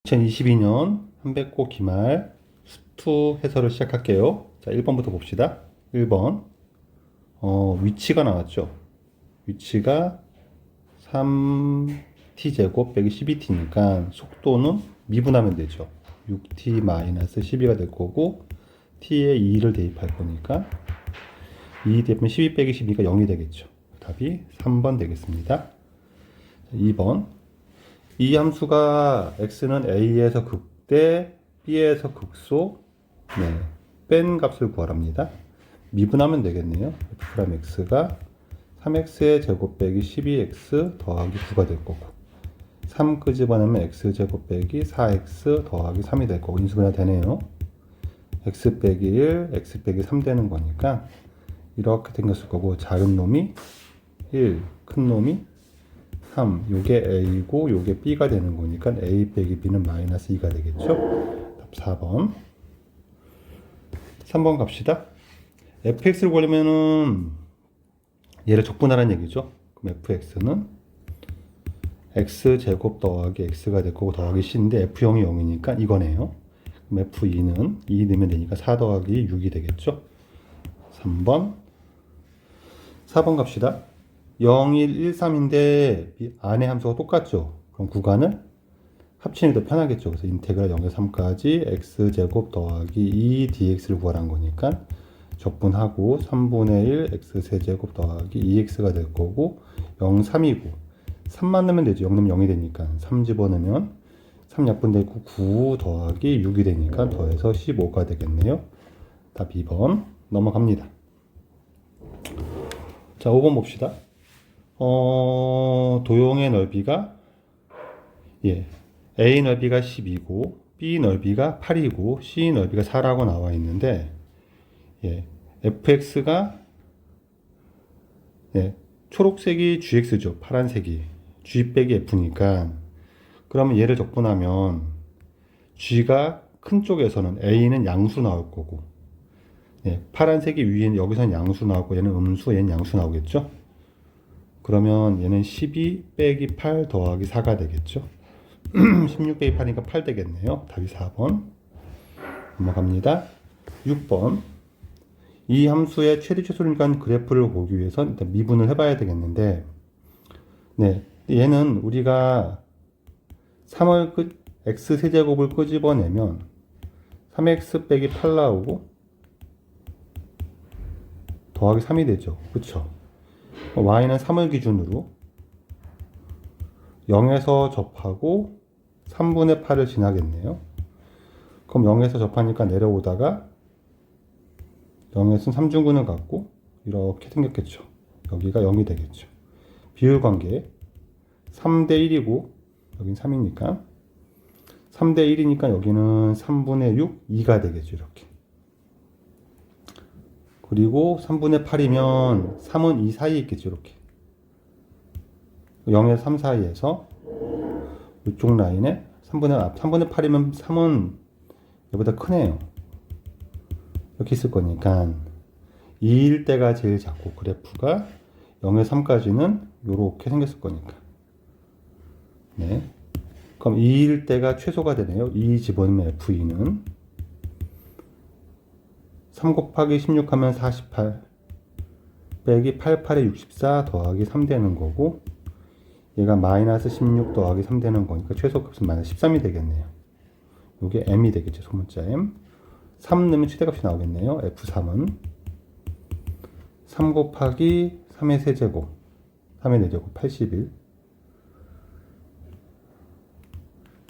2022년 한백고 기말 수투 해설을 시작할게요. 자, 1번부터 봅시다. 1번. 위치가 나왔죠. 위치가 3t제곱 빼기 12t니까 속도는 미분하면 되죠. 6t-12가 될 거고 t에 2를 대입할 거니까 2 대입하면 12 빼기 12가 0이 되겠죠. 답이 3번 되겠습니다. 2번. 이 함수가 x는 a에서 극대, b에서 극소, 뺀 값을 구하랍니다. 미분하면 되겠네요. f'x가 3x의 제곱 빼기 12x 더하기 9가 될 거고 3 끄집어내면 x제곱 빼기 4x 더하기 3이 될 거고 인수분해 되네요. x 빼기 1, x 빼기 3 되는 거니까 이렇게 생겼을 거고 작은 놈이 1, 큰 놈이 3, 요게 a고 요게 b가 되는 거니까 a 빼기 b는 마이너스 2가 되겠죠. 답 4번. 3번 갑시다. fx를 구하려면은 얘를 적분하라는 얘기죠. 그럼 fx는 x제곱 더하기 x가 될 거고 더하기 c인데 f0이 0이니까 이거네요. 그럼 f2는 2 넣으면 되니까 4 더하기 6이 되겠죠. 3번. 4번 갑시다. 0, 1, 1, 3인데 안에 함수가 똑같죠. 그럼 구간을 합치는 게 더 편하겠죠. 그래서 인테그랄 0에서 3까지 x제곱 더하기 2 dx를 구하라는 거니까 적분하고 3분의 1 x세제곱 더하기 2x가 될 거고 0, 3이고 3만 넣으면 되죠. 0 넣으면 0이 되니까 3 집어넣으면 3 약분되고 9 더하기 6이 되니까 더해서 15가 되겠네요. 답 2번 넘어갑니다. 자, 5번 봅시다. 도형의 넓이가 A 넓이가 10이고 B 넓이가 8이고 C 넓이가 4라고 나와 있는데 fx가 초록색이 gx죠. 파란색이 g 빼기 f니까 그러면 얘를 적분하면 g가 큰 쪽에서는 a는 양수 나올 거고 파란색이 위에는 여기서는 양수 나오고 얘는 음수, 얘는 양수 나오겠죠. 그러면 얘는 12 빼기 8 더하기 4가 되겠죠. 16 빼기 8이니까 8 되겠네요. 답이 4번. 넘어갑니다. 6번. 이 함수의 최대 최소니까 그래프를 보기 위해서 일단 미분을 해봐야 되겠는데, 얘는 우리가 3을 x 세제곱을 끄집어내면 3x 빼기 8 나오고 더하기 3이 되죠. 그쵸? y는 3을 기준으로 0에서 접하고 3분의 8을 지나겠네요. 그럼 0에서 접하니까 내려오다가 0에서는 3중근을 갖고 이렇게 생겼겠죠. 여기가 0이 되겠죠. 비율관계 3대 1이고 여긴 3이니까 3대 1이니까 여기는 3분의 6, 2가 되겠죠. 이렇게. 그리고 3분의 8이면 3은 2 사이에 있겠죠. 이렇게 0에서 3 사이에서 이쪽 라인에 3분의 8이면 3은 얘보다 크네요. 이렇게 있을 거니까 2일 때가 제일 작고 그래프가 0에서 3까지는 이렇게 생겼을 거니까 그럼 2일 때가 최소가 되네요. 2 집어넣으면 f2는 3 곱하기 16 하면 48 빼기 88에 64 더하기 3 되는 거고 얘가 마이너스 16 더하기 3 되는 거니까 최소값은 마이너스 13이 되겠네요. 이게 m이 되겠죠. 소문자 m 3 넣으면 최대값이 나오겠네요. f3은 3 곱하기 3의 세제곱 3의 4제곱 81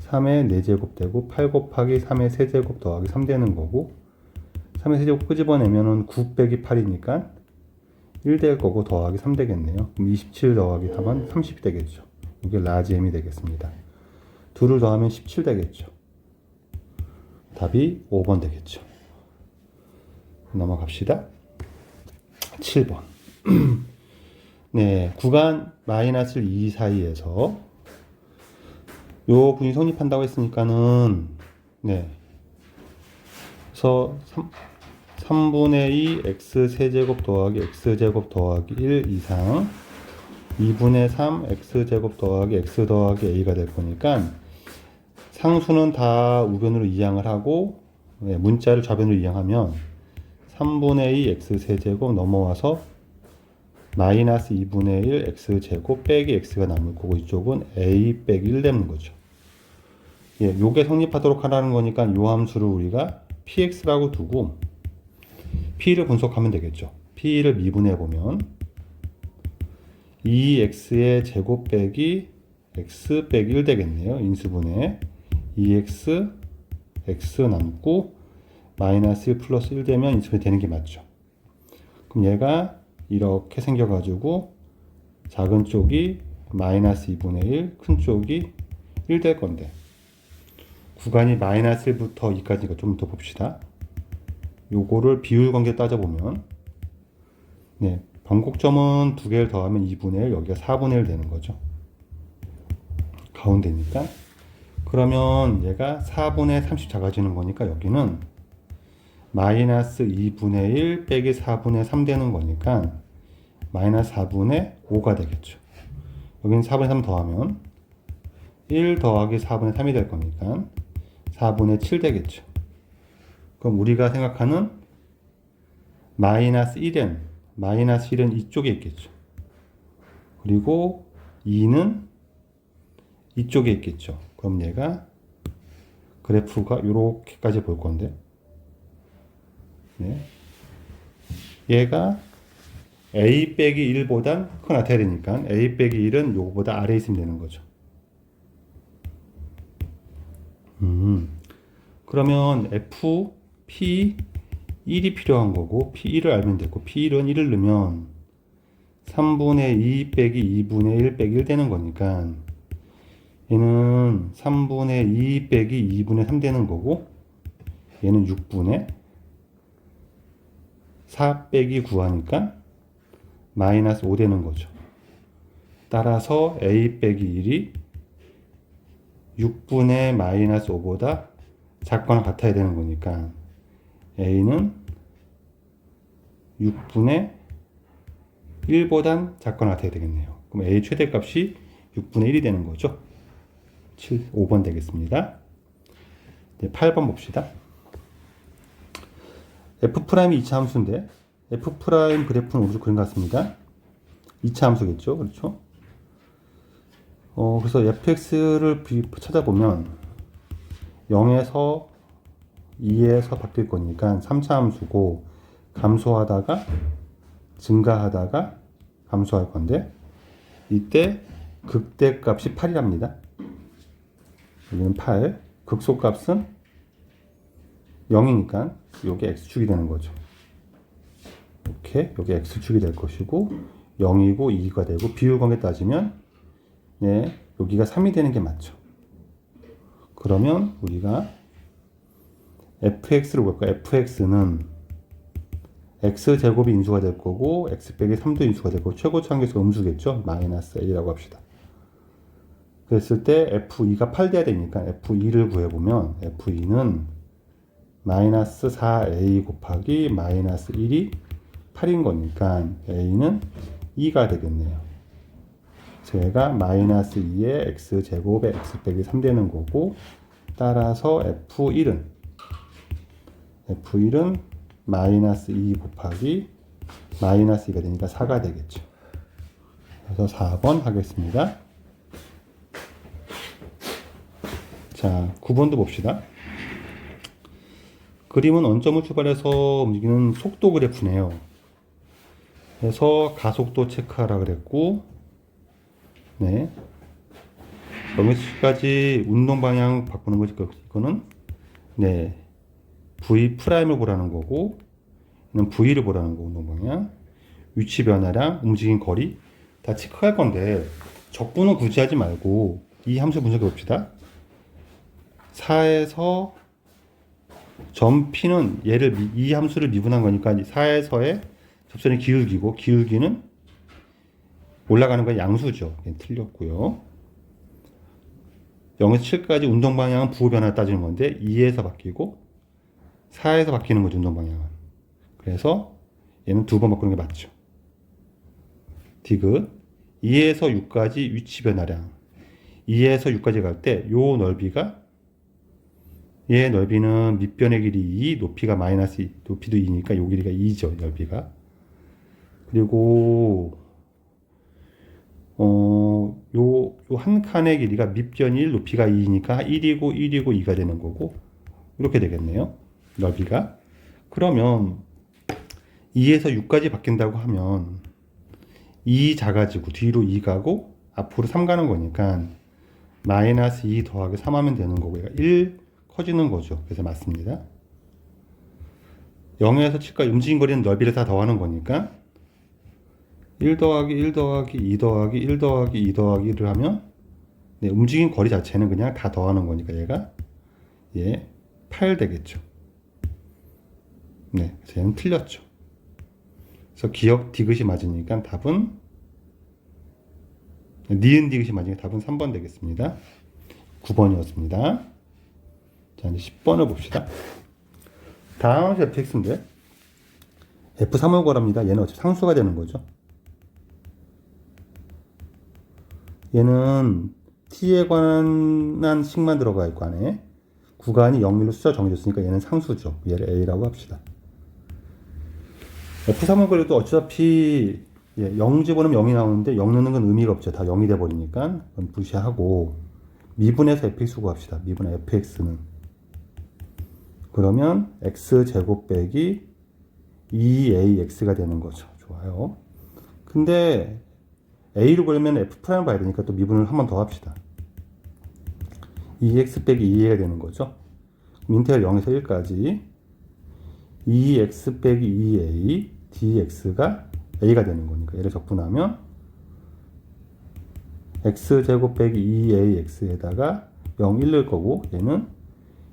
3의 4제곱 되고 8 곱하기 3의 세제곱 더하기 3 되는 거고 3의 세제곱 끄집어내면은 9 빼기 8이니까 1 될 거고 더하기 3 되겠네요. 그럼 27 더하기 3은 30이 되겠죠. 이게 라지 m이 되겠습니다. 2를 더하면 17 되겠죠. 답이 5번 되겠죠. 넘어갑시다. 7번. 구간 마이너스 2 사이에서 요 분이 성립한다고 했으니까는 그래서 3분의 2 x 세제곱 더하기 x제곱 더하기 1 이상 2분의 3 x제곱 더하기 x 더하기 a가 될 거니까 상수는 다 우변으로 이항을 하고 문자를 좌변으로 이항하면 3분의 2 x세제곱 넘어와서 마이너스 2분의 1 x제곱 빼기 x가 남을 거고 이쪽은 a 빼기 1 되는 거죠. 예, 요게 성립하도록 하라는 거니까 요 함수를 우리가 px라고 두고 p를 분석하면 되겠죠. p를 미분해 보면 2x의 제곱 빼기 x 빼기 1 되겠네요. 인수분해 2x x 남고 마이너스 1 플러스 1 되면 인수분해 되는 게 맞죠. 그럼 얘가 이렇게 생겨가지고 작은 쪽이 마이너스 2분의 1, 큰 쪽이 1 될 건데 구간이 마이너스 1부터 2까지가 좀 더 봅시다. 요거를 비율 관계 따져보면 네, 변곡점은 두 개를 더하면 2분의 1, 여기가 4분의 1 되는 거죠. 가운데니까. 그러면 얘가 4분의 30 작아지는 거니까 여기는 마이너스 2분의 1 빼기 4분의 3 되는 거니까 마이너스 4분의 5가 되겠죠. 여기는 4분의 3 더하면 1 더하기 4분의 3이 될 거니까 4분의 7 되겠죠. 그럼 우리가 생각하는 마이너스 1은 이쪽에 있겠죠. 그리고 2는 이쪽에 있겠죠. 그럼 얘가 그래프가 이렇게까지 볼 건데 네. 얘가 a 빼기 1보단 크거나 같아야 되니까 a 빼기 1은 요거보다 아래에 있으면 되는 거죠. 그러면 f, p, 1이 필요한 거고 p1을 알면 되고 p1은 1을 넣으면 3분의 2 빼기 2분의 1 빼기 1 되는 거니까 얘는 3분의 2 빼기 2분의 3 되는 거고 얘는 6분의 4 빼기 9 하니까 마이너스 5 되는 거죠. 따라서 a 빼기 1이 6분의 마이너스 5보다 작거나 같아야 되는 거니까 a는 6분의 1보단 작거나 같아야 되겠네요. 그럼 a 최대값이 6분의 1이 되는 거죠. 5번 되겠습니다. 네, 8번 봅시다. f'이 2차 함수인데 f' 그래프는 오른쪽 그림 같습니다. 2차 함수겠죠. 그렇죠? 그래서 fx를 찾아보면 0에서 2에서 바뀔 거니까 3차 함수고 감소하다가 증가하다가 감소할 건데 이때 극대값이 8이랍니다. 여기는 8, 극소값은 0이니까 이게 x축이 되는 거죠. 이렇게 여기 x축이 될 것이고 0이고 2가 되고 비율 관계 따지면 네, 여기가 3이 되는 게 맞죠. 그러면 우리가 fx를 볼까? fx는 x제곱이 인수가 될 거고 x 빼기 3도 인수가 될 거고 최고치 한계수가 음수겠죠. 마이너스 a라고 합시다. 그랬을 때 f2가 8 돼야 되니까 f2를 구해보면 f2는 마이너스 4a 곱하기 마이너스 1이 8인 거니까 a는 2가 되겠네요. 제가 마이너스 2의 x제곱에 x 빼기 3 되는 거고 따라서 f1은 마이너스 2 곱하기 마이너스 2가 되니까 4가 되겠죠. 그래서 4번 하겠습니다. 자, 9번도 봅시다. 그림은 원점을 출발해서 움직이는 속도 그래프네요. 그래서 가속도 체크하라 그랬고, 네. 여기까지 운동 방향 바꾸는 거지. 이거는, 네. V'을 보라는 거고, 이는 V를 보라는 거, 운동 방향. 위치 변화량, 움직인 거리, 다 체크할 건데, 적분은 굳이 하지 말고, 이 함수 분석해 봅시다. 4에서 점 P는 이 함수를 미분한 거니까 4에서의 접선의 기울기고 기울기는 올라가는 건 양수죠. 틀렸고요. 0에서 7까지 운동 방향은 부호 변화를 따지는 건데 2에서 바뀌고 4에서 바뀌는 거죠. 운동 방향은. 그래서 얘는 두 번 바꾸는 게 맞죠. 디귿 2에서 6까지 위치 변화량 2에서 6까지 갈 때 요 넓이가 얘 넓이는 밑변의 길이 2, 높이가 마이너스 2, 높이도 2니까 요 길이가 2죠, 넓이가. 그리고 요 한 칸의 길이가 밑변이 1, 높이가 2니까 1이고 1이고 2가 되는 거고, 이렇게 되겠네요. 넓이가. 그러면 2에서 6까지 바뀐다고 하면 2 작아지고 뒤로 2 가고 앞으로 3 가는 거니까 마이너스 2 더하기 3 하면 되는 거고, 얘가 1 커지는 거죠. 그래서 맞습니다. 0에서 7까지 움직인 거리는 넓이를 다 더하는 거니까 1 더하기 1 더하기 2 더하기 1 더하기 2 더하기 1을 하면, 네, 움직인 거리 자체는 그냥 다 더하는 거니까 얘가 8 되겠죠. 네, 그래서 얘는 틀렸죠. 그래서 기억 디귿이 맞으니까 답은, 니은 디귿이 맞으니까 답은 3번 되겠습니다. 9번이었습니다. 자, 이제 10번을 봅시다. 다음은 fx인데 f3을 구하랍니다. 얘는 어차피 상수가 되는 거죠. 얘는 t에 관한 식만 들어가 있고 안에 구간이 0, 1로 숫자 정해졌으니까 얘는 상수죠. 얘를 a라고 합시다. f3을 그래도 어차피 0 집어넣으면 0이 나오는데 0 넣는 건 의미가 없죠. 다 0이 돼버리니까 무시하고 미분해서 fx 구합시다. 미분 fx는 그러면 x제곱 빼기 2ax가 되는 거죠. 좋아요. 근데 a를 구하려면 f'을 봐야 되니까 또 미분을 한 번 더 합시다. 2x 빼기 2a가 되는 거죠. 인테그랄 0에서 1까지 2x 빼기 2a dx가 a가 되는 거니까 얘를 적분하면 x제곱 빼기 2ax에다가 0, 1 넣을 거고, 얘는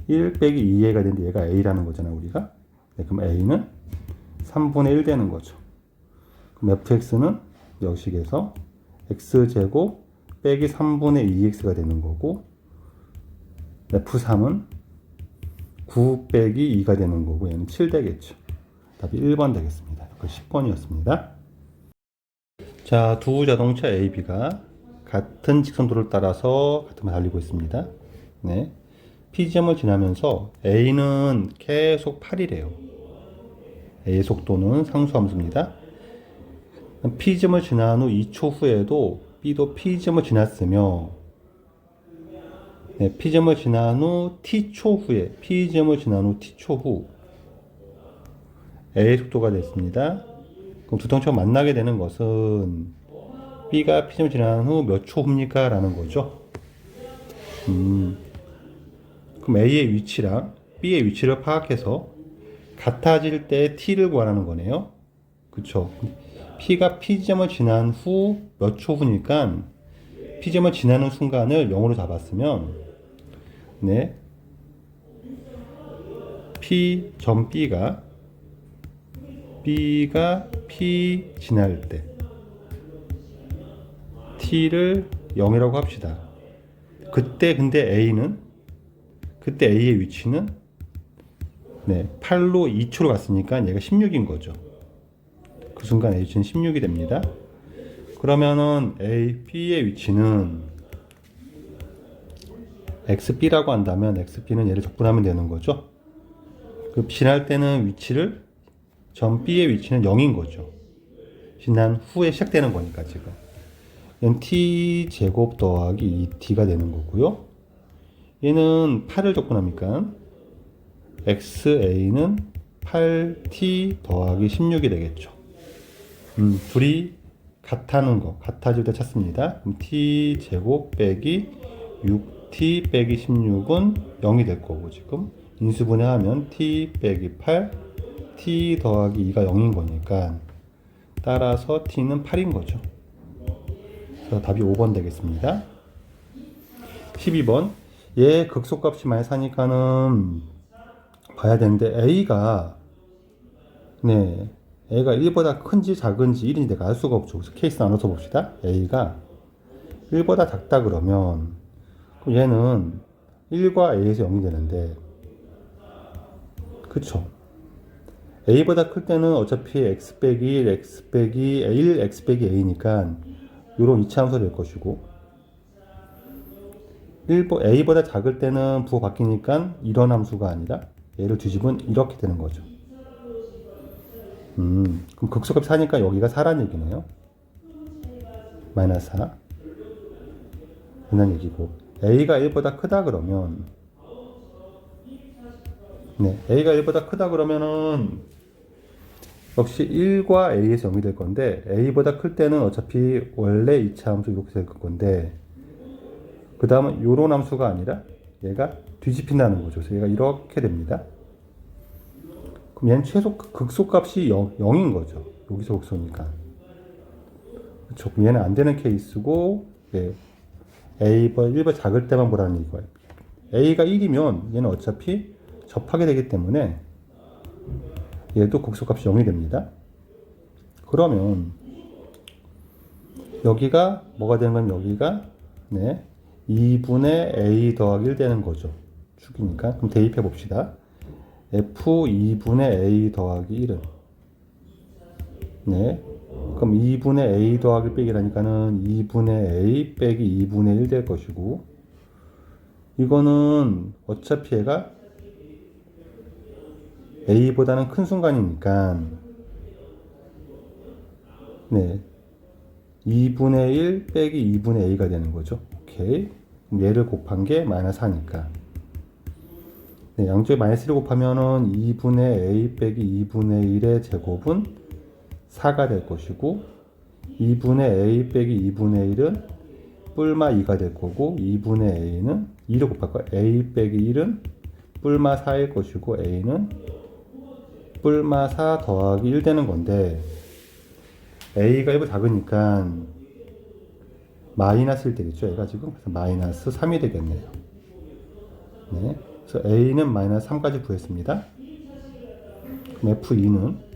1 빼기 2a가 되는데 얘가 a라는 거잖아요, 우리가. 네, 그럼 a는 3분의 1 되는 거죠. 그럼 fx는 여식에서 x제곱 빼기 3분의 2x가 되는 거고, f3은 9 빼기 2가 되는 거고, 얘는 7 되겠죠. 답이 1번 되겠습니다. 10번이었습니다. 자, 두 자동차 A, B가 같은 직선도를 따라서 같은 걸 달리고 있습니다. 네. P점을 지나면서 A는 계속 8이래요. A의 속도는 상수함수입니다. P점을 지난 후 2초 후에도 B도 P점을 지났으며, 네, P점을 지난 후 T초 후에, P점을 지난 후 T초 후 A의 속도가 됐습니다. 그럼 두 동체가 만나게 되는 것은 B가 P점을 지난 후 몇 초 후입니까? 라는 거죠. 그럼 A의 위치랑 B의 위치를 파악해서 같아질 때 T를 구하라는 거네요. 그쵸? P가 P점을 지난 후 몇 초 후니까 P점을 지나는 순간을 0으로 잡았으면, 네, P점 B가 P 지날 때 T를 0이라고 합시다. 그때 근데 A의 위치는, 네, 8로 2초로 갔으니까 얘가 16인 거죠. 그 순간 A 위치는 16이 됩니다. 그러면은 B의 위치는 XB라고 한다면 XB는 얘를 적분하면 되는 거죠. 그 지날 때는 위치를, 점 B의 위치는 0인 거죠. 지난 후에 시작되는 거니까 지금. 얘는 T제곱 더하기 2T가 되는 거고요. 얘는 8을 적분하니까 XA는 8T 더하기 16이 되겠죠. 둘이 같다는 거, 같아질 때 찾습니다. 그럼 T제곱 빼기 6T 빼기 16은 0이 될 거고, 지금 인수분해하면 T 빼기 8, T 더하기 2가 0인 거니까 따라서 T는 8인 거죠. 그래서 답이 5번 되겠습니다. 12번. 얘 극소값이 많이 사니까는 봐야 되는데 A가 1보다 큰지 작은지 1인지 내가 알 수가 없죠. 그래서 케이스 나눠서 봅시다. A가 1보다 작다 그러면 얘는 1과 A에서 0이 되는데, 그쵸? A보다 클 때는 어차피 X 빼기 1, X 빼기 1, X 빼기 A니까 요런 이차함수 될 것이고, a보다 작을 때는 부호 바뀌니까 이런 함수가 아니라 얘를 뒤집은 이렇게 되는 거죠. 그럼 극소값이 4니까 여기가 4란 얘기네요. 마이너스 4. 이런 얘기고. a가 1보다 크다 그러면, 네, a가 1보다 크다 그러면은, 역시 1과 a에서 0이 될 건데, a보다 클 때는 어차피 원래 2차 함수 이렇게 될 건데, 그 다음은 요런 함수가 아니라 얘가 뒤집힌다는 거죠. 그래서 얘가 이렇게 됩니다. 그럼 얘는 최소 극소값이 0인 거죠. 여기서 극소니까. 그렇죠. 그럼 얘는 안 되는 케이스고, 예, a보다 1보다 작을 때만 보라는 이거예요. a가 1이면 얘는 어차피 접하게 되기 때문에 얘도 극소값이 0이 됩니다. 그러면 여기가 뭐가 되는 건 여기가 네 2분의 a 더하기 1 되는 거죠. 축이니까. 그럼 대입해 봅시다. f 2분의 a 더하기 1은 네 그럼 2분의 a 더하기 빼기라니까는 2분의 a 빼기 2분의 1 될 것이고, 이거는 어차피 얘가 a보다는 큰 순간이니까 네 2분의 1 빼기 2분의 a가 되는 거죠. 오케이. 그럼 얘를 곱한 게 마이너스 4니까 네, 양쪽에 마이너스 1을 곱하면은 2분의 a 빼기 2분의 1의 제곱은 4가 될 것이고, 2분의 a 빼기 2분의 1은 뿔마 2가 될 거고, 2분의 a는 2를 곱할 거야. a 빼기 1은 뿔마 4일 것이고, a는 뿔마 4 더하기 1 되는 건데, a가 1보다 작으니까 마이너스 1 되겠죠. 얘가 지금 그래서 마이너스 3이 되겠네요. 네, 그래서 a는 마이너스 3까지 구했습니다. 그럼 f2는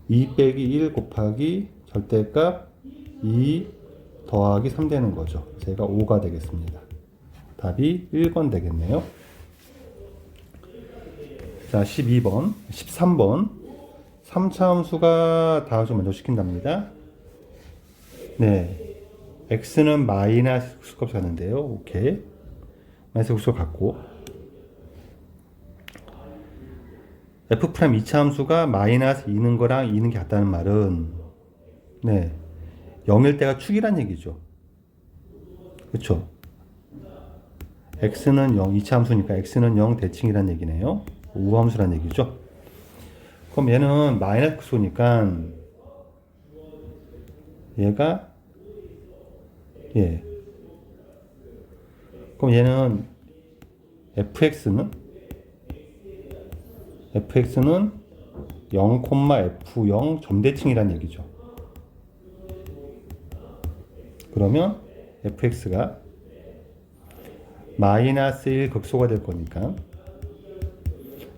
2 빼기 1 곱하기 절대값 2 더하기 3 되는 거죠. 제가 5가 되겠습니다. 답이 1번 되겠네요. 자, 12번, 13번. 3차 함수가 다음수 만족시킨답니다. 네. x는 마이너스 극소값 가는데요. 오케이. 마이너스 극소값 같고. f' 2차 함수가 마이너스 2는 거랑 2는 게 같다는 말은, 네. 0일 때가 축이란 얘기죠. 그쵸? x는 0, 2차 함수니까 x는 0 대칭이란 얘기네요. 우함수란 얘기죠. 그럼 얘는 마이너스 극소니까 얘가 예. 그럼 얘는 fx는 0, f0 점대칭이란 얘기죠. 그러면 fx가 마이너스 1 극소가 될 거니까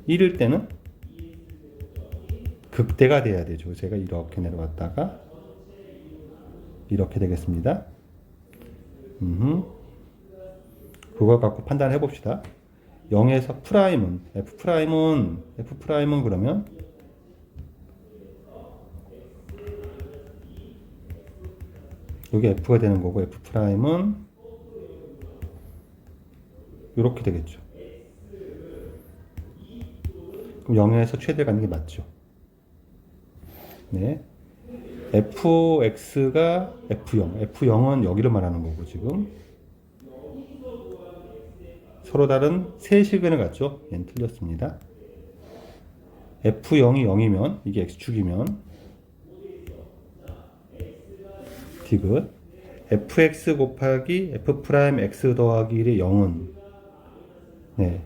1일 때는 극대가 돼야 되죠. 제가 이렇게 내려갔다가 이렇게 되겠습니다. 그걸 갖고 판단해 봅시다. 0에서 프라임은 F'은 그러면 여기 F가 되는 거고, F'은 이렇게 되겠죠. 그럼 0에서 최대 가는 게 맞죠. 네. fx가 f0은 여기를 말하는 거고, 지금 서로 다른 세 실근을 갖죠. 얘는 틀렸습니다. f0이 0이면 이게 x축이면 디귿 fx 곱하기 f'x 더하기 1의 0은 네.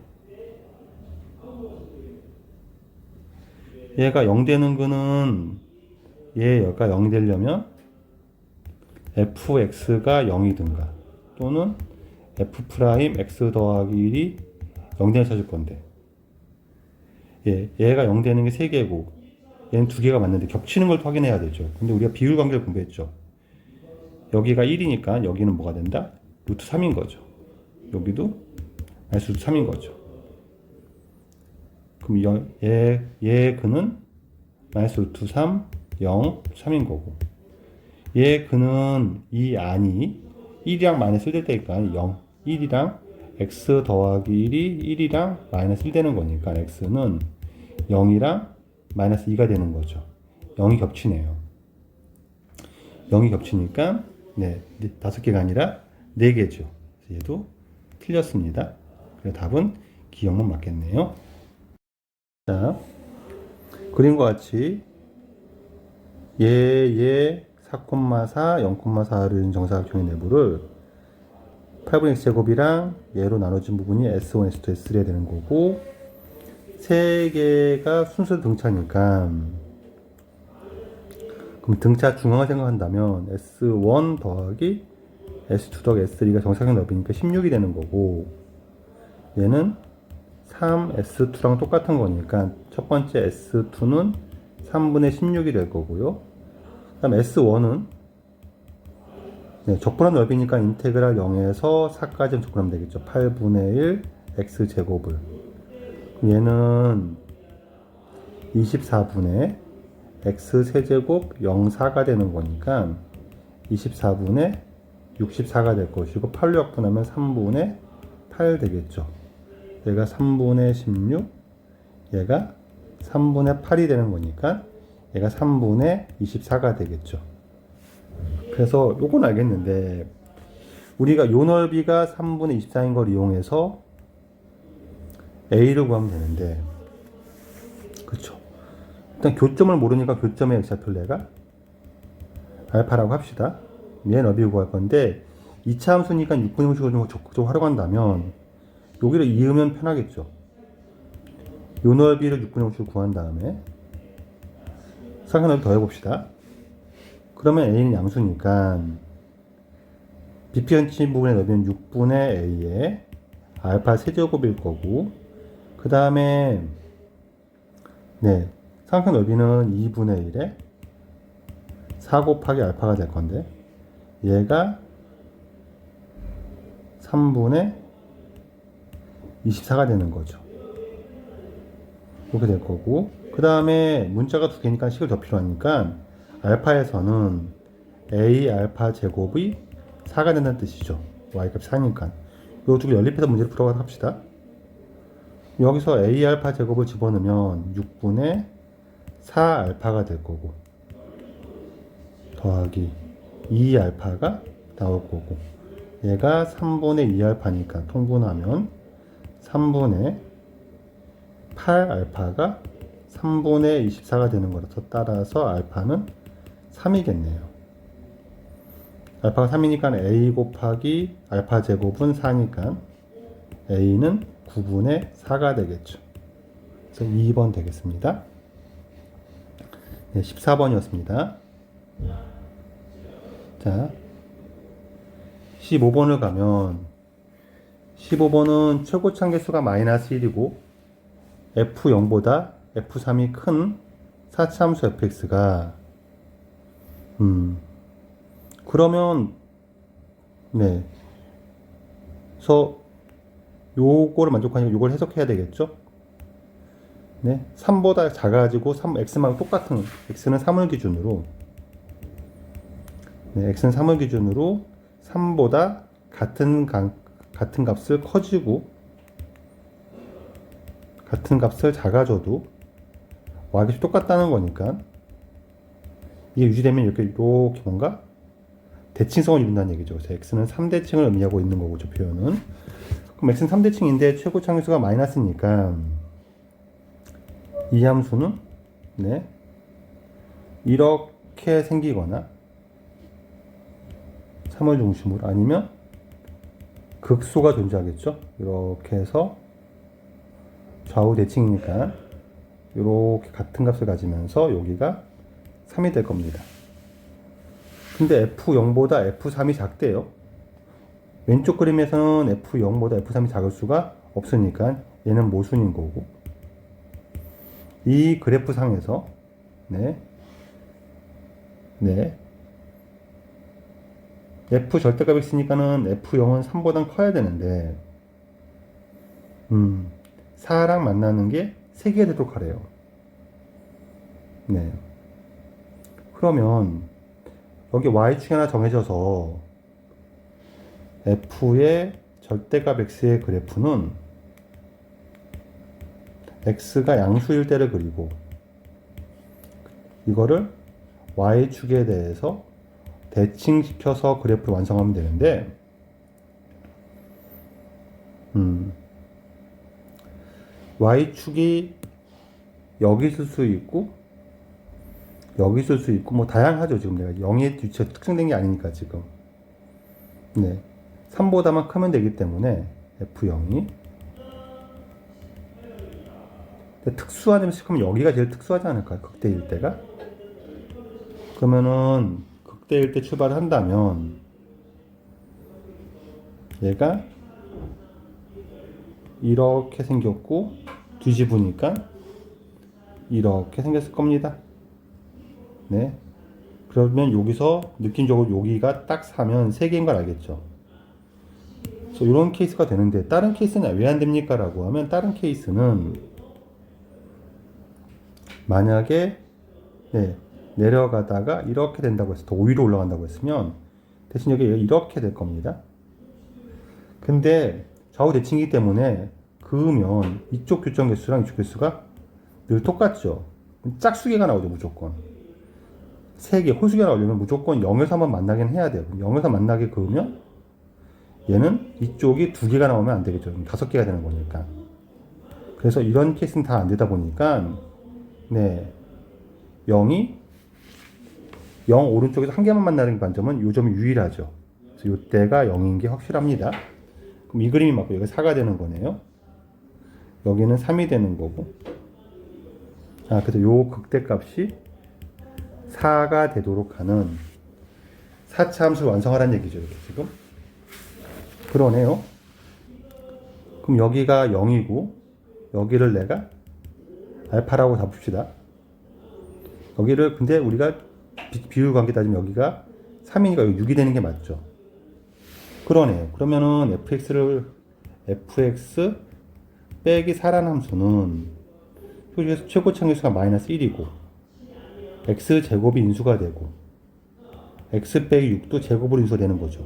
얘가 0 되는 거는 얘가 0이 되려면 fx가 0이든가 또는 f'x 더하기 1이 0 되는 찾을 건데, 얘가 0 되는 게 3개고 얘는 2개가 맞는데 겹치는 걸 확인해야 되죠. 근데 우리가 비율 관계를 공부했죠. 여기가 1이니까 여기는 뭐가 된다? 루트 3인 거죠. 여기도 마이너스 루트 3인 거죠. 그럼 얘 근은 마이너스 루트 3, 0, 3인 거고, 얘 근은 이 안이 1이랑 마이너스 1 될 때니까 0, 1이랑 x 더하기 1이 1이랑 마이너스 1 되는 거니까 x는 0이랑 마이너스 2가 되는 거죠. 0이 겹치네요. 0이 겹치니까 네, 5개가 아니라 4개죠. 얘도 틀렸습니다. 그래서 답은 기억만 맞겠네요. 자, 그림과 같이 얘 4,4, 0,4를 정사각형의 내부를 8분의 x제곱이랑 얘로 나눠진 부분이 s1, s2, s3가 되는 거고, 세 개가 순서 등차니까, 그럼 등차 중앙을 생각한다면 s1 더하기 s2 더하기 s3가 정사각형 넓이니까 16이 되는 거고, 얘는 3, s2랑 똑같은 거니까 첫 번째 s2는 3분의 16이 될 거고요. 그 다음 s1은 적분한 넓이니까 인테그랄 0에서 4까지 적분하면 되겠죠. 8분의 1 x제곱을. 얘는 24분의 x세제곱 0,4가 되는 거니까 24분의 64가 될 것이고 8로 역분하면 3분의 8 되겠죠. 얘가 3분의 16, 얘가 3분의 8이 되는 거니까 얘가 3분의 24가 되겠죠. 그래서 요건 알겠는데 우리가 요 넓이가 3분의 24인 걸 이용해서 A를 구하면 되는데, 그쵸? 일단 교점을 모르니까 교점의 x좌표례가 알파라고 합시다. 얘 넓이 구할 건데 2차 함수니까 6분의 공식을 좀 적극적으로 활용한다면 여기를 이으면 편하겠죠. 요 넓이를 6분의 공식을 구한 다음에 상한 넓이 더해봅시다. 그러면 A는 양수니까 비편치 부분의 넓이는 6분의 A의 알파 세제곱일 거고, 그 다음에 네, 상한 넓이는 2분의 1에 4 곱하기 알파가 될 건데 얘가 3분의 24가 되는 거죠. 이렇게 될 거고, 그 다음에 문자가 두 개니까 식을 더 필요하니까 알파에서는 a 알파 제곱이 4가 된다는 뜻이죠. y값이 4니까 이 두 개 연립해서 문제를 풀어가도록 합시다. 여기서 a 알파 제곱을 집어넣으면 6분의 4 알파가 될 거고 더하기 2 알파가 나올 거고, 얘가 3분의 2 알파니까 통분하면 3분의 8 알파가 3분의 24가 되는 거라서 따라서 알파는 3이겠네요. 알파가 3이니까 a 곱하기 알파 제곱은 4니까 a는 9분의 4가 되겠죠. 그래서 2번 되겠습니다. 네, 14번이었습니다. 자, 15번을 가면 15번은 최고차 개수가 마이너스 1이고 F0보다 F3이 큰 4차 함수 fx가 그러면 네, 그래서 요거를 만족하니까 요걸 해석해야 되겠죠. 네, 3보다 작아지고 x만 똑같은 x는 3을 기준으로 네, x는 3을 기준으로 3보다 같은 값을 커지고 같은 값을 작아져도 y값이 똑같다는 거니까 이게 유지되면 이렇게 뭔가 대칭성을 이룬다는 얘기죠. 그래서 x는 3대칭을 의미하고 있는 거고, 저 표현은. 그럼 x는 3대칭인데 최고 창의수가 마이너스니까 이 함수는 네, 이렇게 생기거나 3을 중심으로 아니면 극소가 존재하겠죠. 이렇게 해서 좌우 대칭이니까 이렇게 같은 값을 가지면서 여기가 3이 될 겁니다. 근데 F0보다 F3이 작대요. 왼쪽 그림에서는 F0보다 F3이 작을 수가 없으니까 얘는 모순인 거고, 이 그래프 상에서 네, F 절대값이 있으니까는 F0은 3보다 커야 되는데 4랑 만나는 게 3개가 되도록 하래요. 네. 그러면 여기 y축이 하나 정해져서 f의 절대값 x의 그래프는 x가 양수일 때를 그리고 이거를 y축에 대해서 대칭시켜서 그래프를 완성하면 되는데 y축이 여기 있을 수 있고 여기 있을 수 있고 뭐 다양하죠. 지금 내가 0의 위치가 특정된 게 아니니까 지금 3보다만 크면 되기 때문에 f0이 특수한 점에서 그러면 여기가 제일 특수하지 않을까요? 극대일 때가? 그러면은 극대일 때 출발을 한다면 얘가 이렇게 생겼고 뒤집으니까 이렇게 생겼을 겁니다. 네. 그러면 여기서 느낌적으로 여기가 딱 4면 3개인 걸 알겠죠. 그래서 이런 케이스가 되는데 다른 케이스는 왜 안 됩니까? 라고 하면 다른 케이스는 만약에 내려가다가 이렇게 된다고 해서 더 위로 올라간다고 했으면 대신 여기 이렇게 될 겁니다. 근데 좌우 대칭이기 때문에 그으면 이쪽 교점 개수랑 이쪽 개수가 늘 똑같죠. 짝수개가 나오죠. 무조건 3개 홀수개가 나오려면 무조건 0에서 한번 만나긴 해야 돼요. 0에서 만나게 그으면 얘는 이쪽이 2개가 나오면 안 되겠죠. 5개가 되는 거니까. 그래서 이런 케이스는 다 안 되다 보니까 0이 0 오른쪽에서 한 개만 만나는 관점은 이 점이 유일하죠. 그래서 이때가 0인 게 확실합니다. 그럼 이 그림이 맞고 여기가 4가 되는 거네요. 여기는 3이 되는 거고. 그래서 요 극대값이 4가 되도록 하는 4차 함수를 완성하라는 얘기죠. 이렇게 지금. 그러네요. 그럼 여기가 0이고 여기를 내가 알파라고 잡읍시다. 여기를 근데 우리가 비율 관계 따지면 여기가 3이니까 여기 6이 되는 게 맞죠. 그러네요. 그러면은 fx 빼기 4라는 함수는 표준에서 최고 창의수가 마이너스 1이고 x 제곱이 인수가 되고 x 빼기 6도 제곱으로 인수가 되는 거죠.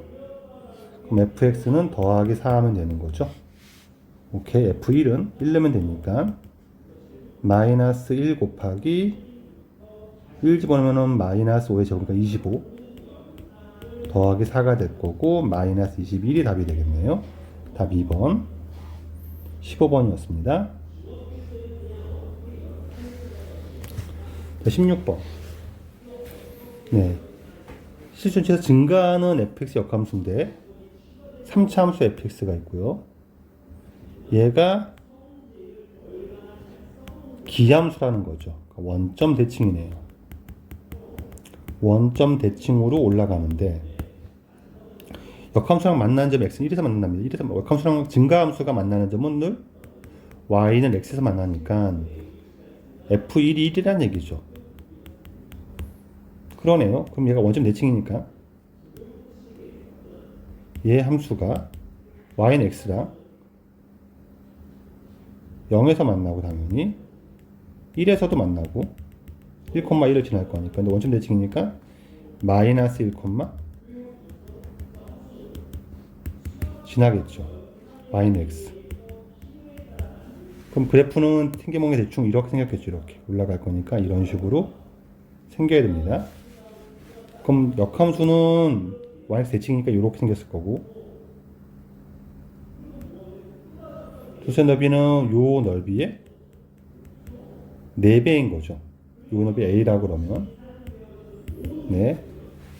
그럼 fx는 더하기 4 하면 되는 거죠. 오케이. f1은 1 넣으면 되니까 마이너스 1 곱하기 1 집어넣으면 마이너스 5의 제곱이니까 25 더하기 4가 될 거고 마이너스 21이 답이 되겠네요. 답 2번 15번이었습니다. 16번 실전체에서 증가하는 fx 역함수인데 3차 함수 fx가 있고요. 얘가 기함수라는 거죠. 원점 대칭이네요. 원점 대칭으로 올라가는데 역함수랑 만나는 점 x는 1에서 만납니다. 1에서 역함수랑 증가함수가 만나는 점은 늘 y는 x에서 만나니까 f1이 1이라는 얘기죠. 그러네요. 그럼 얘가 원점 대칭이니까 얘 함수가 y는 x랑 0에서 만나고 당연히 1에서도 만나고 1,1을 지날 거니까 근데 원점 대칭이니까 마이너스 1, 지나겠죠. y는 x. 그럼 그래프는 생겨먹는 게 대충 이렇게 생겼겠죠. 이렇게 올라갈 거니까 이런 식으로 생겨야 됩니다. 그럼 역함수는 yx 대칭이니까 이렇게 생겼을 거고 두세 너비는 요 넓이의 4배인 거죠. 요 넓이 a라고 그러면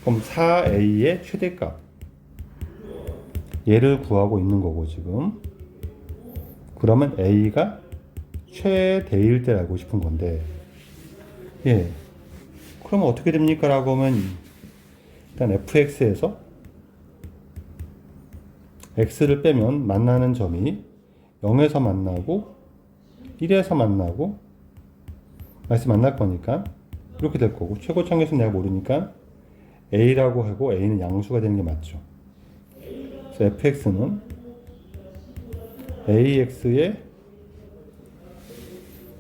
그럼 4a의 최대값 얘를 구하고 있는 거고 지금 그러면 a가 최대일 때 알고 싶은 건데 그러면 어떻게 됩니까? 라고 하면 일단 fx에서 x를 빼면 만나는 점이 0에서 만나고 1에서 만나고 마이너스 만날 거니까 이렇게 될 거고 최고 창의수는 내가 모르니까 a라고 하고 a는 양수가 되는 게 맞죠. 그래서 fx는 ax의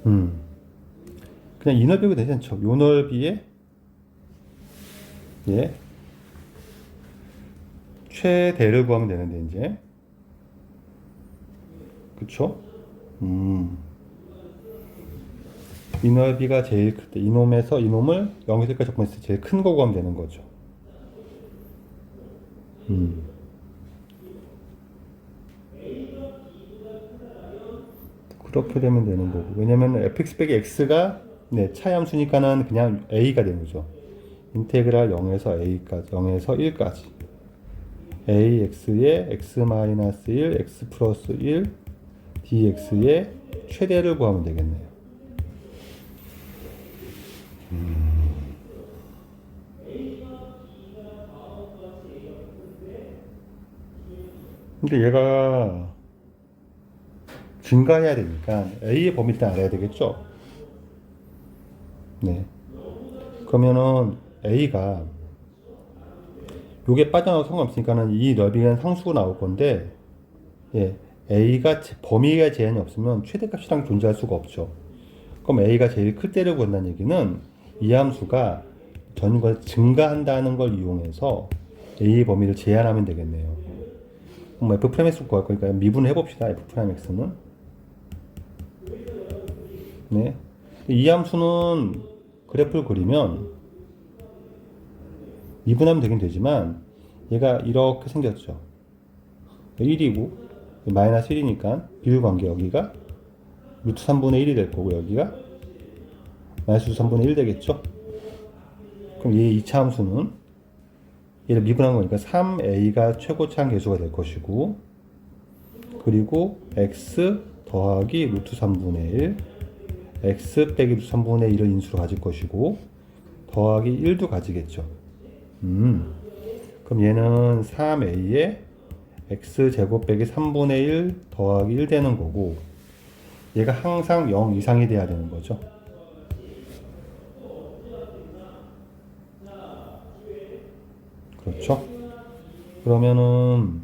그냥 이 넓이가 되지 않죠. 요 넓이의 최대를 구하면 되는데 이제 그쵸? 이 넓이가 제일 클 때 이놈에서 이놈을 0에서 1까지 적분했을 때 제일 큰 거 구하면 되는 거죠. 그렇게 되면 되는 거고, 왜냐면 fx 빼기 x가 네, 차함수니까는 그냥 a가 되는 거죠. 인테그랄 0에서 a까지, 0에서 1까지 ax의 x-1, x 플러스 1 dx의 최대를 구하면 되겠네요. 근데 얘가 증가해야 되니까 a의 범위를 일단 알아야 되겠죠. 네. 그러면은 a가 요게 빠져나와도 상관없으니까는 이 넓이는 상수가 나올 건데, 예, a가 범위가 제한이 없으면 최대값이랑 존재할 수가 없죠. 그럼 a가 제일 클 때를 구한다는 얘기는 이 함수가 전과 증가한다는 걸 이용해서 a의 범위를 제한하면 되겠네요. 그럼 f'x 구할 거니까 미분을 해봅시다. f'x는 네, 이 함수는 그래프를 그리면 미분하면 되긴 되지만 얘가 이렇게 생겼죠. 1이고 마이너스 1이니까 비율관계 여기가 루트 3분의 1이 될 거고 여기가 마이너스 루트 3분의 1 되겠죠. 그럼 이 2차 함수는 얘를 미분한 거니까 3a가 최고차항 계수가 될 것이고, 그리고 x 더하기 루트 3분의 1 x 빼기 루트 3분의 1을 인수로 가질 것이고 더하기 1도 가지겠죠. 그럼 얘는 3a에 x제곱 빼기 3분의 1 더하기 1 되는 거고, 얘가 항상 0 이상이 돼야 되는 거죠. 그렇죠? 그러면은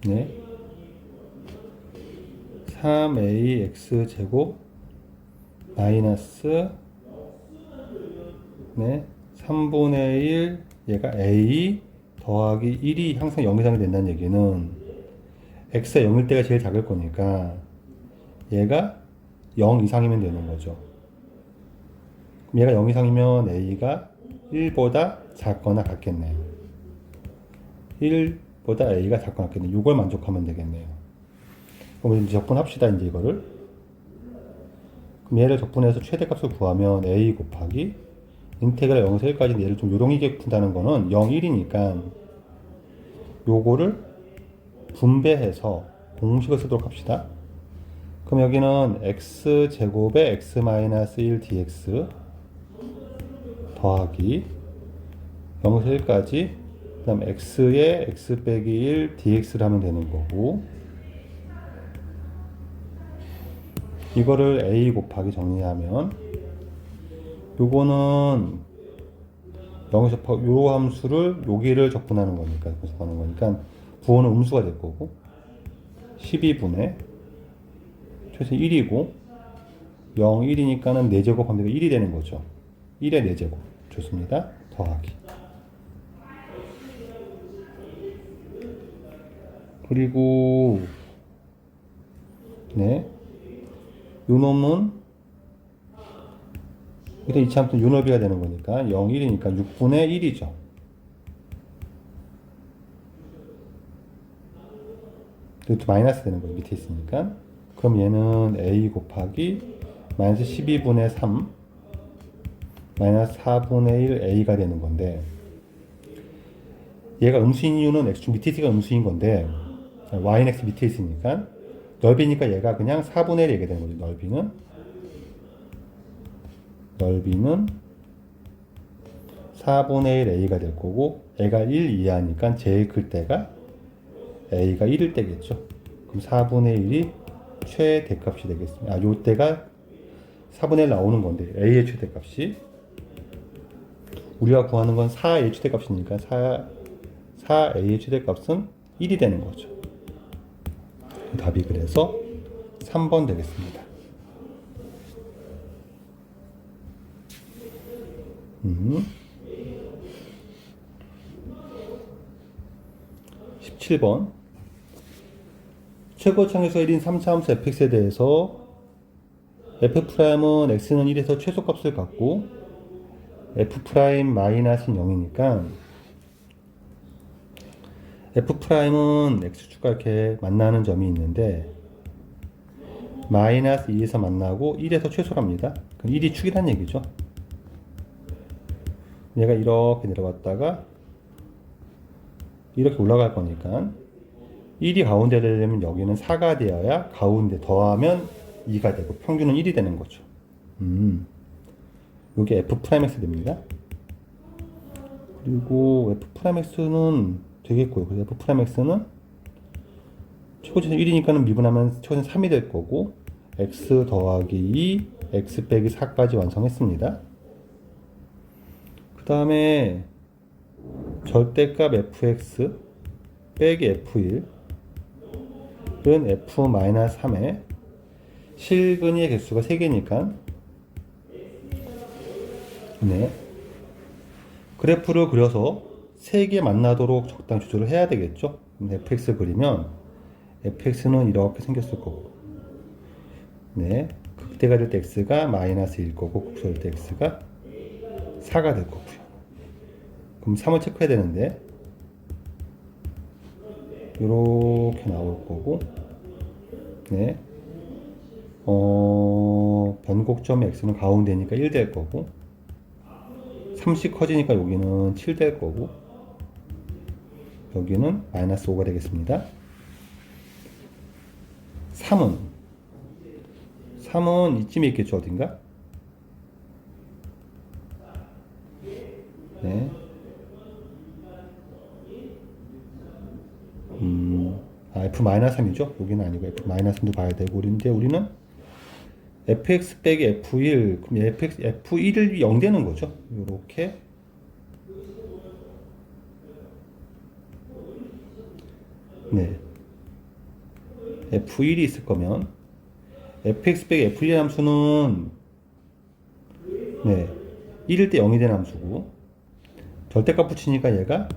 네, 3ax 제곱 마이너스 네, 3분의 1 얘가 a 더하기 1이 항상 0 이상이 된다는 얘기는 x가 0일 때가 제일 작을 거니까 얘가 0 이상이면 되는 거죠. 그럼 얘가 0 이상이면 a가 1보다 작거나 같겠네요. 1보다 a가 작거나 같겠네요. 이걸 만족하면 되겠네요. 그럼 이제 적분합시다. 이제 이거를. 그럼 얘를 적분해서 최대값을 구하면 a 곱하기 인테그랄 0에서 1까지 얘를 좀 요령있게 푼다는 거는 0, 1이니까 요거를 분배해서 공식을 쓰도록 합시다. 그럼 여기는 x제곱에 x-1 dx 더하기 0에서 1까지 그 다음 x에 x 빼기 1 dx를 하면 되는 거고, 이거를 a 곱하기 정리하면 요거는 0에서 요 함수를 여기를 적분하는 거니까 분석하는 거니까 부호는 음수가 될 거고 12분의 최소 1이고 0, 1이니까는 4제곱 하면 1이 되는 거죠. 1의 4제곱 좋습니다. 더하기 그리고 네, 요 놈은 일단 이차 함수는 요 넓이가 되는 거니까 0, 1이니까 6분의 1이죠. 루트 마이너스 되는 거죠. 밑에 있으니까. 그럼 얘는 a 곱하기 마이너스 12분의 3 마이너스 4분의 1 a가 되는 건데, 얘가 음수인 이유는 x 밑에 있으니까 음수인 건데 y는 x 밑에 있으니까 넓이니까 얘가 그냥 4분의 1 이게 되는 거죠. 넓이는 4분의 1 a가 될 거고, a가 1 이하니까 제일 클 때가 a가 1일 때겠죠. 그럼 4분의 1이 최대값이 되겠습니다. 요 때가 4분의 1 나오는 건데 a의 최대값이 우리가 구하는 건 4a의 최대값이니까 4a의 최대값은 1이 되는 거죠. 답이 그래서 3번 되겠습니다. 7번. 최고차항에서 1인 3차함수 fx에 대해서 f'은 x는 1에서 최소값을 갖고 f'-0이니까 f'은 x축과 이렇게 만나는 점이 있는데 마이너스 2에서 만나고 1에서 최소랍니다. 그럼 1이 축이란 얘기죠. 얘가 이렇게 내려갔다가 이렇게 올라갈 거니까 1이 가운데 되려면 여기는 4가 되어야 가운데 더하면 2가 되고 평균은 1이 되는 거죠. 이게 f'x 됩니다. 그리고 f'x는 되겠고요. 그래서 f'x는 최고치는 1이니까는 미분하면 최고치는 3이 될 거고 x 더하기 2, x 빼기 4까지 완성했습니다. 그 다음에 절대값 fx 빼기 f1은 f-3에 실근위의 개수가 3개니까 네. 그래프를 그려서 3개 만나도록 적당히 조절을 해야 되겠죠. fx 그리면 fx는 이렇게 생겼을 거고 네. 극대가 될 때 x가 마이너스 1 거고 극소될 때 x가 4가 될 거고요. 그럼 3을 체크해야 되는데 이렇게 나올 거고 네. 변곡점 x는 가운데니까 1 될 거고 3씩 커지니까 여기는 7 될 거고 여기는 마이너스 5가 되겠습니다. 3은 이쯤에 있겠죠, 어딘가? 네. f-3이죠? 여기는 아니고 f-3도 봐야 되고, 우리는 fx 빼기 f1, 그럼 f1이 0 되는 거죠. 요렇게. 네. f1이 있을 거면, fx 빼기 f1의 함수는, 네. 1일 때 0이 되는 함수고, 절대값 붙이니까 얘가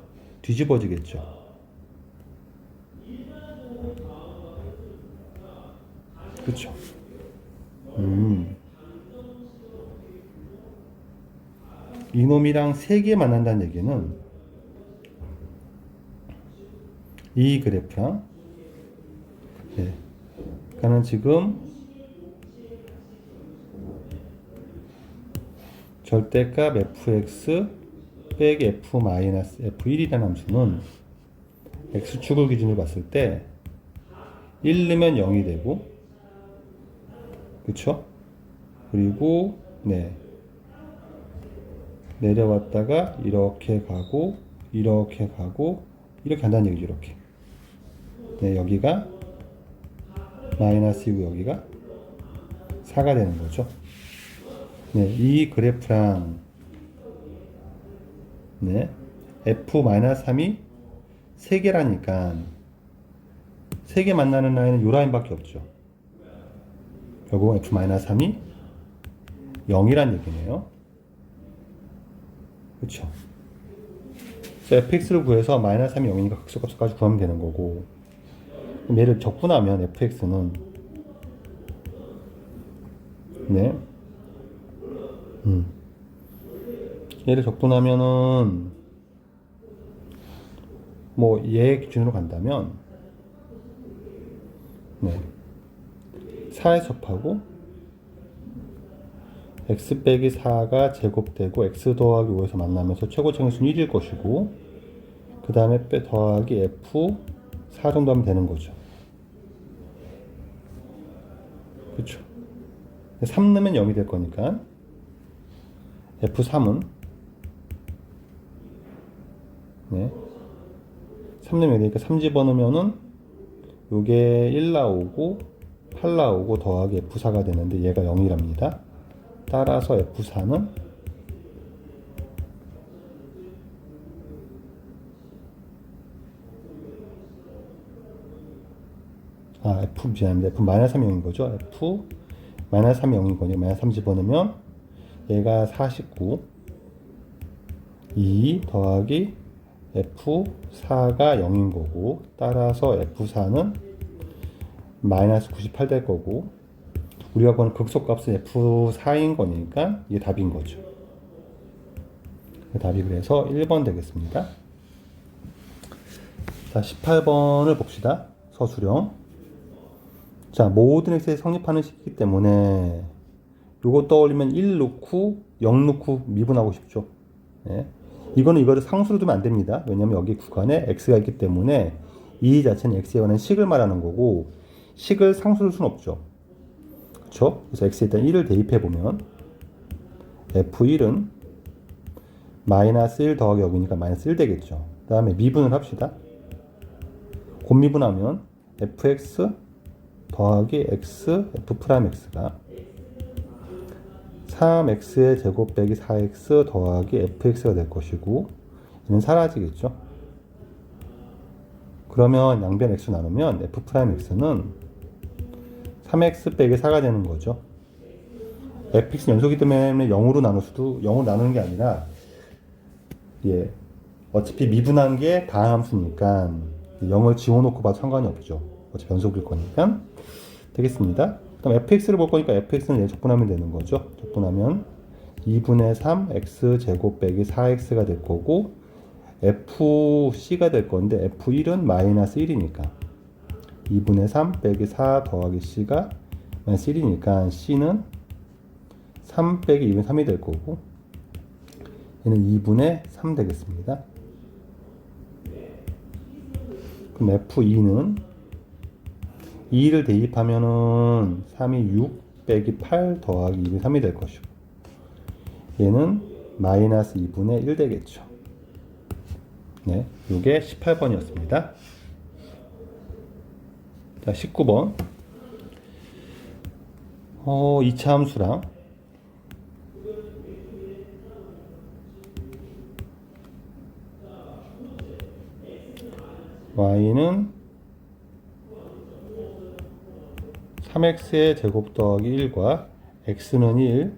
뒤집어지겠죠. 그쵸. 이놈이랑 3개 만난다는 얘기는 이 그래프랑 네. 그러니까는 지금 절대값 fx 빼기 f-f1이라는 함수는 x축을 기준으로 봤을 때 1 넣으면 0이 되고 그쵸? 그리고 네 내려왔다가 이렇게 가고 이렇게 가고 이렇게 간다는 얘기죠. 이렇게 네 여기가 마이너스이고 여기가 4가 되는 거죠. 네, 이 그래프랑 네 f-3이 3개라니까 3개 만나는 라인은 이 라인밖에 없죠. 결국 f-3이 0이란 얘기네요. 그쵸. fx를 구해서 -3이 0이니까 극소값까지 구하면 되는 거고 그럼 얘를 적분하면 fx는 네 얘를 적분하면은 뭐 얘 기준으로 간다면 네 4에 접하고 x 빼기 4가 제곱되고 x 더하기 5에서 만나면서 최고차항수는 1일 것이고 그 다음에 더하기 f4 정도 하면 되는 거죠. 그쵸. 3 넣으면 0이 될 거니까 f3은 네 3 넣으면 되니까 3 집어넣으면은 요게 1 나오고 8 나오고 더하기 f4가 되는데 얘가 0이랍니다. 따라서 f4는 미안합니다. f-3이 0인 거죠. f-3이 0인 거니까 -3 집어넣으면 얘가 49 2 더하기 F4가 0인 거고, 따라서 F4는 마이너스 98 될 거고, 우리가 보는 극소값은 F4인 거니까 이게 답인 거죠. 답이 그래서 1번 되겠습니다. 자, 18번을 봅시다. 서술형. 자, 모든 x에 성립하는 식이기 때문에 요거 떠올리면 1 넣고 0 넣고 미분하고 싶죠. 네. 이거를 상수로 두면 안 됩니다. 왜냐면 여기 구간에 x가 있기 때문에 이 자체는 x에 관한 식을 말하는 거고, 식을 상수로 수는 없죠. 그렇죠? 그래서 x에 일단 1을 대입해 보면 f1은 마이너스 1 더하기 여기니까 마이너스 1 되겠죠. 그 다음에 미분을 합시다. 곱미분하면 fx 더하기 x f'x가 3x의 제곱 빼기 4x 더하기 fx가 될 것이고, 얘는 사라지겠죠. 그러면 양변 x 나누면 f'x는 3x 빼기 4가 되는 거죠. fx는 연속이기 때문에 0으로 나눌 수도, 0으로 나누는 게 아니라, 예, 어차피 미분한 게 다함수니까 0을 지워놓고 봐도 상관이 없죠. 어차피 연속일 거니까. 되겠습니다. 그럼 fx를 볼 거니까 fx는 적분하면 되는 거죠. 적분하면 2분의 3 x 제곱 빼기 4x가 될 거고, fc가 될 건데 f1은 마이너스 1이니까 2분의 3 빼기 4 더하기 c가 마이너스 1이니까 c는 3 빼기 2분의 3이 될 거고, 얘는 2분의 3 되겠습니다. 그럼 f2는 2를 대입하면은 3이 6 빼기 8 더하기 2분의 3이 될 것이고, 얘는 마이너스 2분의 1 되겠죠. 네, 요게 18번이었습니다. 자, 19번. 2차 함수랑 y는 3x의 제곱 더하기 1과 x는 1,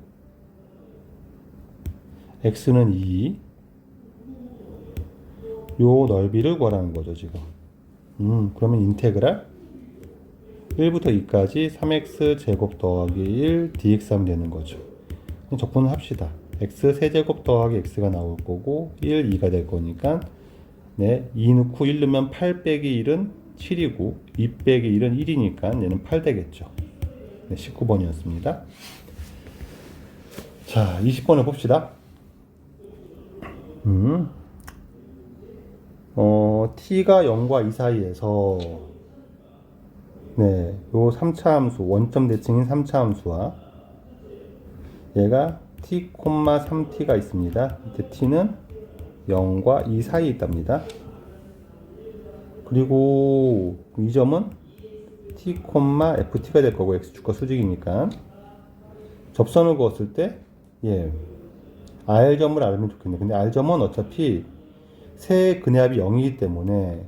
x는 2, 요 넓이를 구하라는 거죠, 지금. 그러면 인테그랄 1부터 2까지 3x 제곱 더하기 1 dx 하면 되는 거죠. 적분을 합시다. x 세제곱 더하기 x가 나올 거고, 1, 2가 될 거니까, 네, 2 넣고 1 넣으면 8 빼기 1은 7이고 2 빼기 1은 1이니까 얘는 8 되겠죠. 네, 19번이었습니다. 자, 20번을 봅시다. t가 0과 2 사이에서, 네, 요 3차 함수, 원점 대칭인 3차 함수와 얘가 t, 3t가 있습니다. 이때 t는 0과 2 사이에 있답니다. 그리고 이 점은 t, ft가 될 거고, x축과 수직이니까 접선을 그었을 때, 예, r점을 알면 좋겠네요. 근데 r점은 어차피 세 근해합이 0이기 때문에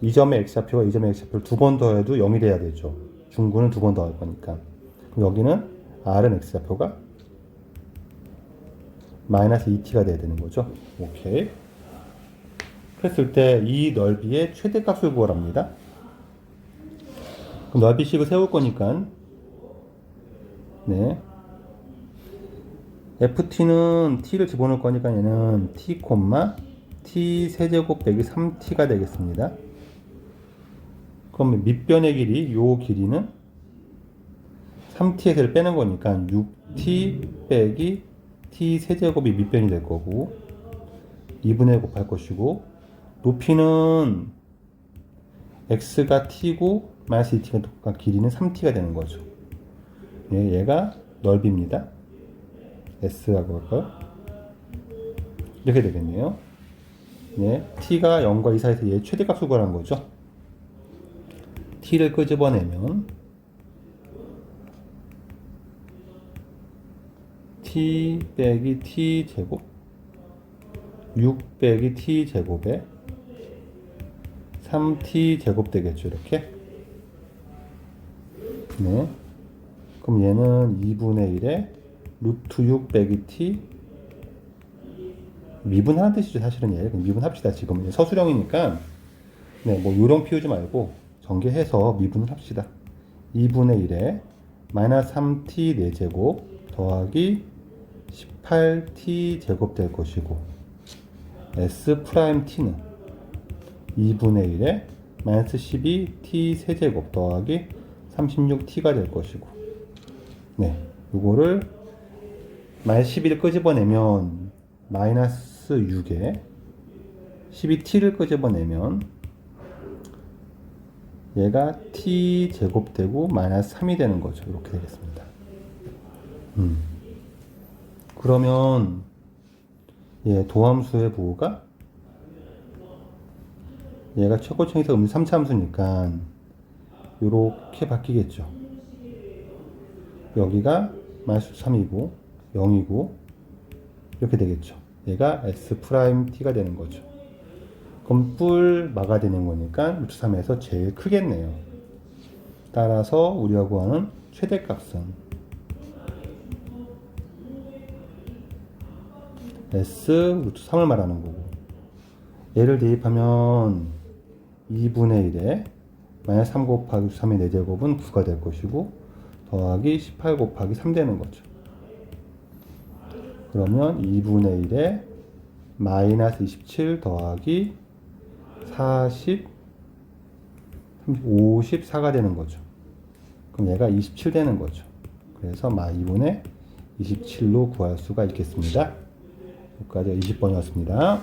이 점의 x좌표와 이 점의 x좌표를 두 번 더해도 0이 돼야 되죠. 중구는 두 번 더할 거니까. 그럼 여기는 r은 x좌표가 마이너스 2t가 돼야 되는 거죠. 오케이. 그랬을 때 이 넓이의 최대값을 구하랍니다. 그럼 넓이식을 세울 거니까, 네, ft는 t를 집어넣을 거니까 얘는 t, t 세제곱 빼기 3t가 되겠습니다. 그럼 밑변의 길이, 요 길이는 3t에서를 빼는 거니까 6t 빼기 t 세제곱이 밑변이 될 거고, 2분의 1 곱할 것이고, 높이는 x가 t고 마이너스 2t가 길이는 3t가 되는 거죠. 예, 얘가 넓이입니다. s라고 할까요? 이렇게 되겠네요. 예, t가 0과 2 사이에서 얘 최대값을 구하는 거죠. t를 끄집어내면 t 빼기 t 제곱 6 빼기 t 제곱에 3t 제곱 되겠죠, 이렇게. 네. 그럼 얘는 2분의 1에 루트 6 빼기 t 미분하는 뜻이죠. 사실은 얘 미분합시다. 지금 서술형이니까 네, 뭐 요령 피우지 말고 전개해서 미분을 합시다. 2분의 1에 마이너스 3t 4제곱 더하기 18t 제곱 될 것이고 s 프라임 t는 2분의 1에 마이너스 12t 세제곱 더하기 36t가 될 것이고 네, 요거를 마이너스 11을 끄집어내면 마이너스 6에 12t를 끄집어내면 얘가 t 제곱되고 마이너스 3이 되는 거죠. 이렇게 되겠습니다. 그러면 얘 도함수의 부호가 얘가 최고층에서 음수 3차함수니까 이렇게 바뀌겠죠. 여기가 마이너스 3이고 0이고 이렇게 되겠죠. 얘가 s 프라임 t가 되는 거죠. 그럼 뿔 마가 되는 거니까 루트 3에서 제일 크겠네요. 따라서 우리가 구하는 최대값은 s 루트 3을 말하는 거고 얘를 대입하면 2분의 1에 마이너스 3 곱하기 3의 4제곱은 9가 될 것이고 더하기 18 곱하기 3 되는 거죠. 그러면 2분의 1에 마이너스 27 더하기 40, 54가 되는 거죠. 그럼 얘가 27 되는 거죠. 그래서 2분의 27로 구할 수가 있겠습니다. 여기까지 20번이었습니다.